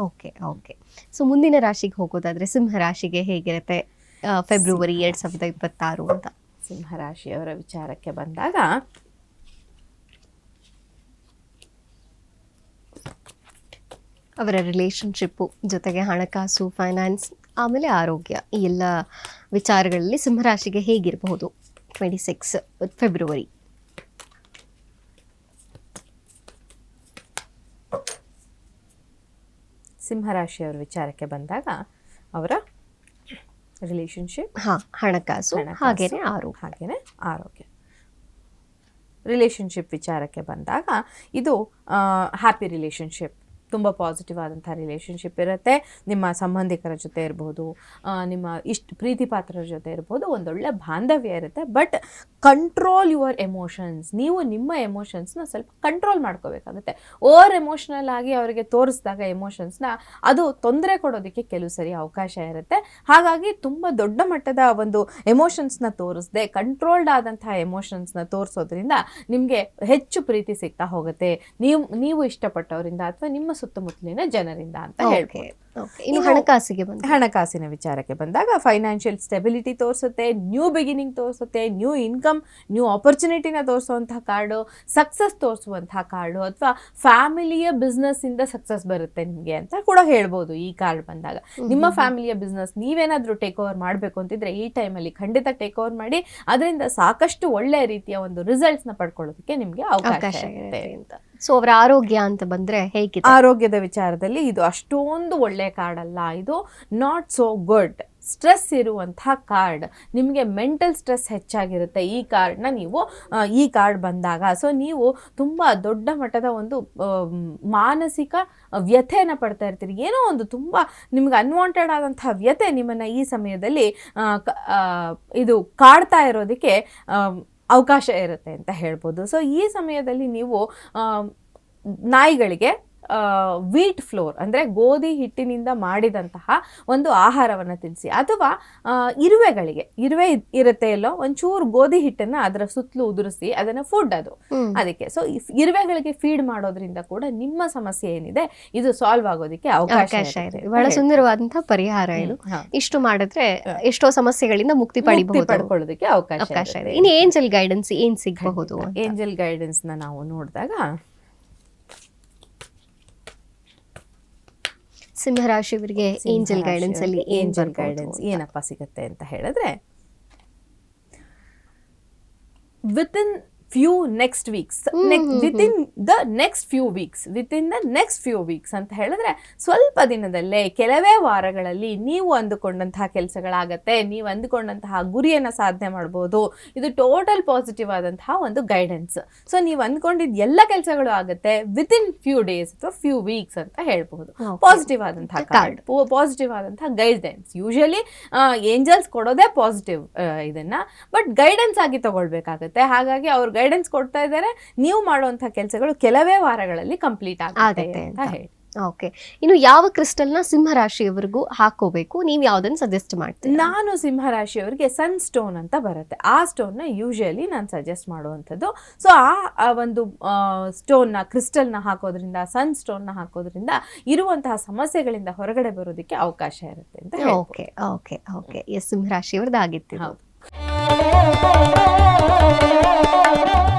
Okay okay. So ಮುಂದಿನ ರಾಶಿಗೆ ಹೋಗೋದಾದ್ರೆ ಸಿಂಹ ರಾಶಿಗೆ ಹೇಗಿರುತ್ತೆ ಫೆಬ್ರವರಿ 2026 ಅಂತ? ಸಿಂಹರಾಶಿಯವರ ವಿಚಾರಕ್ಕೆ ಬಂದಾಗ ಅವರ ರಿಲೇಶನ್ಶಿಪ್ಪು ಜೊತೆಗೆ ಹಣಕಾಸು, ಫೈನಾನ್ಸ್, ಆಮೇಲೆ ಆರೋಗ್ಯ, ಈ ಎಲ್ಲ ವಿಚಾರಗಳಲ್ಲಿ ಸಿಂಹರಾಶಿಗೆ ಹೇಗಿರಬಹುದು 26 ಫೆಬ್ರವರಿ? ಸಿಂಹರಾಶಿಯವರ ವಿಚಾರಕ್ಕೆ ಬಂದಾಗ ಅವರ ರಿಲೇಶನ್ಶಿಪ್, ಹಣಕಾಸು ಹಾಗೇನೆ ಆರೋಗ್ಯ. ರಿಲೇಶನ್ಶಿಪ್ ವಿಚಾರಕ್ಕೆ ಬಂದಾಗ ಇದು ಹ್ಯಾಪಿ ರಿಲೇಶನ್ಶಿಪ್, ತುಂಬ ಪಾಸಿಟಿವ್ ಆದಂಥ ರಿಲೇಶನ್ಶಿಪ್ ಇರುತ್ತೆ. ನಿಮ್ಮ ಸಂಬಂಧಿಕರ ಜೊತೆ ಇರ್ಬೋದು, ನಿಮ್ಮ ಪ್ರೀತಿ ಪಾತ್ರರ ಜೊತೆ ಇರ್ಬೋದು, ಒಂದೊಳ್ಳೆ ಬಾಂಧವ್ಯ ಇರುತ್ತೆ. ಬಟ್ ಕಂಟ್ರೋಲ್ ಯುವರ್ ಎಮೋಷನ್ಸ್, ನೀವು ನಿಮ್ಮ ಎಮೋಷನ್ಸ್ನ ಸ್ವಲ್ಪ ಕಂಟ್ರೋಲ್ ಮಾಡ್ಕೋಬೇಕಾಗುತ್ತೆ. ಓವರ್ ಎಮೋಷ್ನಲ್ ಆಗಿ ಅವರಿಗೆ ತೋರಿಸಿದಾಗ ಎಮೋಷನ್ಸ್ನ ಅದು ತೊಂದರೆ ಕೊಡೋದಕ್ಕೆ ಕೆಲವು ಸರಿ ಅವಕಾಶ ಇರುತ್ತೆ. ಹಾಗಾಗಿ ತುಂಬ ದೊಡ್ಡ ಮಟ್ಟದ ಒಂದು ಎಮೋಷನ್ಸ್ನ ತೋರಿಸದೆ ಕಂಟ್ರೋಲ್ಡ್ ಆದಂಥ ಎಮೋಷನ್ಸ್ನ ತೋರಿಸೋದ್ರಿಂದ ನಿಮಗೆ ಹೆಚ್ಚು ಪ್ರೀತಿ ಸಿಗ್ತಾ ಹೋಗುತ್ತೆ, ನೀವು ಇಷ್ಟಪಟ್ಟವರಿಂದ ಅಥವಾ ನಿಮ್ಮ ಸುತ್ತಮುತ್ತಲಿನ ಜನರಿಂದ ಅಂತ ಹೇಳ್ಬೋದು. ಇನ್ನು ಹಣಕಾಸಿನ ವಿಚಾರಕ್ಕೆ ಬಂದಾಗ ಫೈನಾನ್ಷಿಯಲ್ ಸ್ಟೆಬಿಲಿಟಿ ತೋರಿಸುತ್ತೆ, ನ್ಯೂ ಬಿಗಿನಿಂಗ್ ತೋರಿಸುತ್ತೆ, ನ್ಯೂ ಇನ್ಕಮ್, ನ್ಯೂ ಆಪರ್ಚುನಿಟಿನ ತೋರಿಸುವಂತಹ ಕಾರ್ಡು, ಸಕ್ಸಸ್ ತೋರಿಸುವಂತಹ ಕಾರ್ಡು, ಅಥವಾ ಫ್ಯಾಮಿಲಿಯ ಬಿಸ್ನೆಸ್ ಇಂದ ಸಕ್ಸಸ್ ಬರುತ್ತೆ ನಿಮಗೆ ಅಂತ ಕೂಡ ಹೇಳ್ಬೋದು. ಈ ಕಾರ್ಡ್ ಬಂದಾಗ ನಿಮ್ಮ ಫ್ಯಾಮಿಲಿಯ ಬಿಸ್ನೆಸ್ ನೀವೇನಾದ್ರೂ ಟೇಕ್ ಓವರ್ ಮಾಡಬೇಕು ಅಂತಿದ್ರೆ ಈ ಟೈಮಲ್ಲಿ ಖಂಡಿತ ಟೇಕ್ ಓವರ್ ಮಾಡಿ, ಅದರಿಂದ ಸಾಕಷ್ಟು ಒಳ್ಳೆಯ ರೀತಿಯ ಒಂದು ರಿಸಲ್ಟ್ಸ್ ನ ಪಡ್ಕೊಳ್ಳೋದಕ್ಕೆ ನಿಮ್ಗೆ ಅವಕಾಶ ಇರುತ್ತೆ ಅಂತ. ಸೊ ಅವರ ಆರೋಗ್ಯ ಅಂತ ಬಂದ್ರೆ ಹೇಗೆ? ಆರೋಗ್ಯದ ವಿಚಾರದಲ್ಲಿ ಇದು ಅಷ್ಟೊಂದು ಒಳ್ಳೆ ಕಾರ್ಡ್ ಅಲ್ಲ, ಇದು ನಾಟ್ ಸೋ ಗುಡ್. ಸ್ಟ್ರೆಸ್ ಇರುವಂತಹ ಕಾರ್ಡ್, ನಿಮಗೆ ಮೆಂಟಲ್ ಸ್ಟ್ರೆಸ್ ಹೆಚ್ಚಾಗಿರುತ್ತೆ ಈ ಕಾರ್ಡ್ ಬಂದಾಗ. ಸೊ ನೀವು ತುಂಬ ದೊಡ್ಡ ಮಟ್ಟದ ಒಂದು ಮಾನಸಿಕ ವ್ಯಥೆಯನ್ನು ಪಡ್ತಾ ಇರ್ತೀರಿ, ಏನೋ ಒಂದು ತುಂಬ ನಿಮ್ಗೆ ಅನ್ವಾಂಟೆಡ್ ಆದಂತಹ ವ್ಯಥೆ ನಿಮ್ಮನ್ನು ಈ ಸಮಯದಲ್ಲಿ ಇದು ಕಾಡ್ತಾ ಇರೋದಕ್ಕೆ ಅವಕಾಶ ಇರುತ್ತೆ ಅಂತ ಹೇಳ್ಬೋದು. ಸೊ ಈ ಸಮಯದಲ್ಲಿ ನೀವು ನಾಯಿಗಳಿಗೆ ವೀಟ್ ಫ್ಲೋರ್ ಅಂದರೆ ಗೋಧಿ ಹಿಟ್ಟಿನಿಂದ ಮಾಡಿದಂತಹ ಒಂದು ಆಹಾರವನ್ನು ತಿನ್ನಿಸಿ, ಅಥವಾ ಇರುವೆ ಇರುತ್ತೆ ಎಲ್ಲೋ ಒಂಚೂರು ಗೋಧಿ ಹಿಟ್ಟನ್ನು ಅದರ ಸುತ್ತಲೂ ಉದುರಿಸಿ ಅದನ್ನು ಫುಡ್ ಅದಕ್ಕೆ. ಸೊ ಇರುವೆಗಳಿಗೆ ಫೀಡ್ ಮಾಡೋದ್ರಿಂದ ಕೂಡ ನಿಮ್ಮ ಸಮಸ್ಯೆ ಏನಿದೆ ಇದು ಸಾಲ್ವ್ ಆಗೋದಕ್ಕೆ ಅವಕಾಶ ಇದೆ. ಬಹಳ ಸುಂದರವಾದಂತಹ ಪರಿಹಾರ ಇದು. ಇಷ್ಟು ಮಾಡಿದ್ರೆ ಎಷ್ಟೋ ಸಮಸ್ಯೆಗಳಿಂದ ಮುಕ್ತಿ ಪಡ್ಕೊಳ್ಳೋದಕ್ಕೆ ಅವಕಾಶ ಇದೆ. ಇನ್ನು ಏಂಜಲ್ ಗೈಡೆನ್ಸ್ ಏನ್ ಸಿಗಬಹುದು? ಏಂಜಲ್ ಗೈಡೆನ್ಸ್ ನ ನಾವು ನೋಡಿದಾಗ ಸಿಂಹರಾಶಿಯವರಿಗೆ ಏಂಜಲ್ ಗೈಡೆನ್ಸ್ ಅಲ್ಲಿ ಏನಪ್ಪ ಸಿಗುತ್ತೆ ಅಂತ ಹೇಳಿದ್ರೆ, within few next weeks, within the next few weeks ಅಂತ ಹೇಳಿದ್ರೆ ಸ್ವಲ್ಪ ದಿನದಲ್ಲೇ, ಕೆಲವೇ ವಾರಗಳಲ್ಲಿ ನೀವು ಅಂದುಕೊಂಡಂತಹ ಕೆಲಸಗಳಾಗತ್ತೆ, ನೀವು ಅಂದುಕೊಂಡಂತಹ ಗುರಿಯನ್ನು ಸಾಧನೆ ಮಾಡ್ಬೋದು. ಇದು ಟೋಟಲ್ ಪಾಸಿಟಿವ್ ಆದಂತಹ ಒಂದು ಗೈಡೆನ್ಸ್. ಸೊ ನೀವು ಅಂದ್ಕೊಂಡಿದ್ದ ಎಲ್ಲ ಕೆಲಸಗಳು ಆಗುತ್ತೆ ವಿತಿನ್ ಫ್ಯೂ ಡೇಸ್ ಅಥವಾ ಫ್ಯೂ ವೀಕ್ಸ್ ಅಂತ ಹೇಳ್ಬಹುದು. ಪಾಸಿಟಿವ್ ಆದಂತಹ ಕಾರ್ಡ್, ಪಾಸಿಟಿವ್ ಆದಂತಹ ಗೈಡೆನ್ಸ್. ಯೂಶಲಿ ಏಂಜಲ್ಸ್ ಕೊಡೋದೇ ಪಾಸಿಟಿವ್ ಇದನ್ನ, ಬಟ್ ಗೈಡೆನ್ಸ್ ಆಗಿ ತಗೊಳ್ಬೇಕಾಗತ್ತೆ. ಹಾಗಾಗಿ ಅವ್ರು ಗೈಡೆನ್ಸ್ ಕೊಡ್ತಾ ಇದ್ದಾರೆ, ನೀವು ಮಾಡುವಂತ ಕೆಲಸಗಳು ಕೆಲವೇ ವಾರಗಳಲ್ಲಿ ಕಂಪ್ಲೀಟ್ ಆಗುತ್ತೆ ಅಂತ ಹೇಳಿ. ಓಕೆ. ಇನ್ನು ಯಾವ ಕ್ರಿಸ್ಟಲ್ ನ ಸಿಂಹರಾಶಿಯವರಿಗೂ ಹಾಕೋಬೇಕು, ನೀವು ಯಾವ್ದನ್ನ ಸಜೆಸ್ಟ್ ಮಾಡ್ತೀರಿ? ನಾನು ಸಿಂಹರಾಶಿಯವರಿಗೆ ಸನ್ ಸ್ಟೋನ್ ಅಂತ ಬರುತ್ತೆ, ಆ ಸ್ಟೋನ್ ನ ಯೂಶಲಿ ನಾನು ಸಜೆಸ್ಟ್ ಮಾಡುವಂಥದ್ದು. ಸೊ ಆ ಒಂದು ಸ್ಟೋನ್ ನ, ಕ್ರಿಸ್ಟಲ್ ನ ಹಾಕೋದ್ರಿಂದ, ಸನ್ ಸ್ಟೋನ್ ನ ಹಾಕೋದ್ರಿಂದ ಇರುವಂತಹ ಸಮಸ್ಯೆಗಳಿಂದ ಹೊರಗಡೆ ಬರೋದಕ್ಕೆ ಅವಕಾಶ ಇರುತ್ತೆ ಅಂತ ಹೇಳಿ. Okay okay okay. ಸಿಂಹರಾಶಿಯವರದಾಗಿತ್ತು. ಹೌದು.